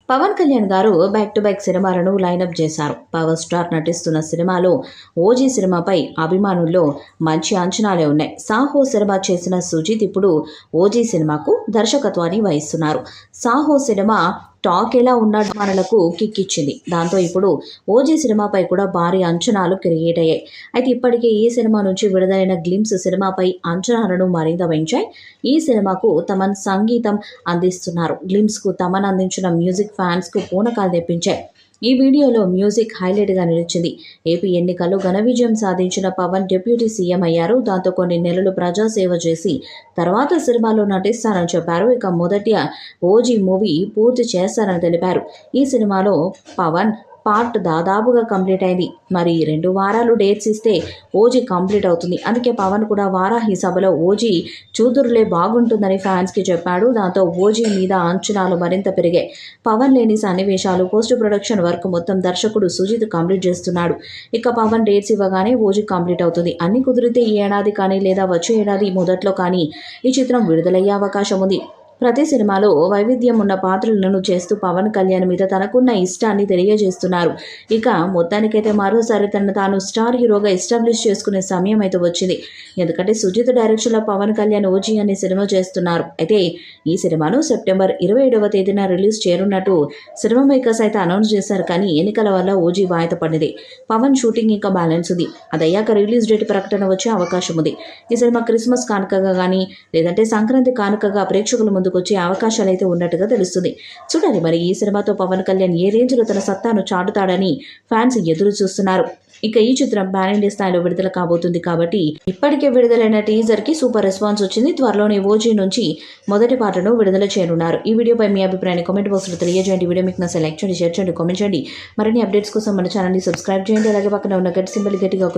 పవన్ కళ్యాణ్ గారు back to back సినిమాలను lineup చేశారు. పవర్ స్టార్ నటిస్తున్న సినిమాలో ఓజీ సినిమాపై అభిమానుల్లో మంచి అంచనాలే ఉన్నాయి. సాహో సినిమా చేసిన సుజిత్ ఇప్పుడు ఓజీ సినిమాకు దర్శకత్వాన్ని వహిస్తున్నారు. సాహో సినిమా టాక్ ఎలా ఉన్న అభిమానులకు కిక్కిచ్చింది. దాంతో ఇప్పుడు ఓజీ సినిమాపై కూడా భారీ అంచనాలు క్రియేట్ అయ్యాయి. అయితే ఇప్పటికే ఈ సినిమా నుంచి విడుదలైన గ్లిమ్స్ సినిమాపై అంచనాలను మరింత పెంచాయి. ఈ సినిమాకు తమన్ సంగీతం అందిస్తున్నారు. గ్లిమ్స్కు తమన్ అందించిన మ్యూజిక్ ఫ్యాన్స్కు పూనకాలు తెప్పించాయి. ఈ వీడియోలో మ్యూజిక్ హైలైట్గా నిలిచింది. ఏపీ ఎన్నికల్లో ఘన విజయం సాధించిన పవన్ డిప్యూటీ సీఎం అయ్యారు. దాంతో కొన్ని నెలలు ప్రజాసేవ చేసి తర్వాత సినిమాలో నటిస్తానని చెప్పారు. ఇక మొదటి ఓజీ మూవీ పూర్తి చేస్తారని తెలిపారు. ఈ సినిమాలో పవన్ పార్ట్ దాదాపుగా కంప్లీట్ అయింది. మరి 2 వారాలు డేట్స్ ఇస్తే ఓజీ కంప్లీట్ అవుతుంది. అందుకే పవన్ కూడా వారాహి సభలో ఓజీ చూదురులే బాగుంటుందని ఫ్యాన్స్కి చెప్పాడు. దాంతో ఓజీ మీద అంచనాలు మరింత పెరిగాయి. పవన్ లేని సన్నివేశాలు, పోస్ట్ ప్రొడక్షన్ వర్క్ మొత్తం దర్శకుడు సుజిత్ కంప్లీట్ చేస్తున్నాడు. ఇక పవన్ డేట్స్ ఇవ్వగానే ఓజీ కంప్లీట్ అవుతుంది. అన్ని కుదిరితే ఈ ఏడాది కానీ లేదా వచ్చే ఏడాది మొదట్లో కానీ ఈ చిత్రం విడుదలయ్యే అవకాశం ఉంది. ప్రతి సినిమాలో వైవిధ్యం ఉన్న పాత్రలను చేస్తూ పవన్ కళ్యాణ్ మీద తనకున్న ఇష్టాన్ని తెలియజేస్తున్నారు. ఇక మొత్తానికైతే మరోసారి తాను స్టార్ హీరోగా ఎస్టాబ్లిష్ చేసుకునే సమయం అయితే వచ్చింది. ఎందుకంటే సుజిత్ డైరెక్షన్లో పవన్ కళ్యాణ్ ఓజీ అనే సినిమా చేస్తున్నారు. అయితే ఈ సినిమాను సెప్టెంబర్ 27వ తేదీన రిలీజ్ చేయనున్నట్టు సినిమా మేకర్స్ అయితే అనౌన్స్ చేశారు. కానీ ఎన్నికల వల్ల ఓజీ వాయిదా పడింది. పవన్ షూటింగ్ ఇంకా బ్యాలెన్స్ ఉంది. అదయ్యాక రిలీజ్ డేట్ ప్రకటన వచ్చే అవకాశం ఉంది. ఈ సినిమా క్రిస్మస్ కానుకగా కానీ లేదంటే సంక్రాంతి కానుకగా ప్రేక్షకుల ముందుకు వచ్చే అవకాశాలు అయితే ఉన్నట్టుగా తెలుస్తుంది. చూడాలి మరి ఈ సినిమాతో పవన్ కళ్యాణ్ ఏ రేంజ్లో తన సత్తాను చాటుతాడని ఫ్యాన్స్ ఎదురు చూస్తున్నారు. ఇక ఈ చిత్రం పాన్ ఇండియా స్థాయిలో విడుదల కాబోతుంది కాబట్టి ఇప్పటికే విడుదలైన టీజర్ కి సూపర్ రెస్పాన్స్ వచ్చింది. త్వరలోనే ఓజీ నుంచి మొదటి పాటను విడుదల చేయనున్నారు. ఈ వీడియోపై మీ అభిప్రాయాన్ని కామెంట్ బాక్స్ లో తెలియజేయండి. వీడియో మీకు నచ్చితే లైక్ చేయండి, షేర్ చేయండి, కామెంట్ చేయండి. మరిన్ని అప్డేట్స్ కోసం మన ఛానల్ ని సబ్స్క్రైబ్ చేయండి. అలాగే పక్కన ఉన్న గట్టి సింబల్ గట్టిగా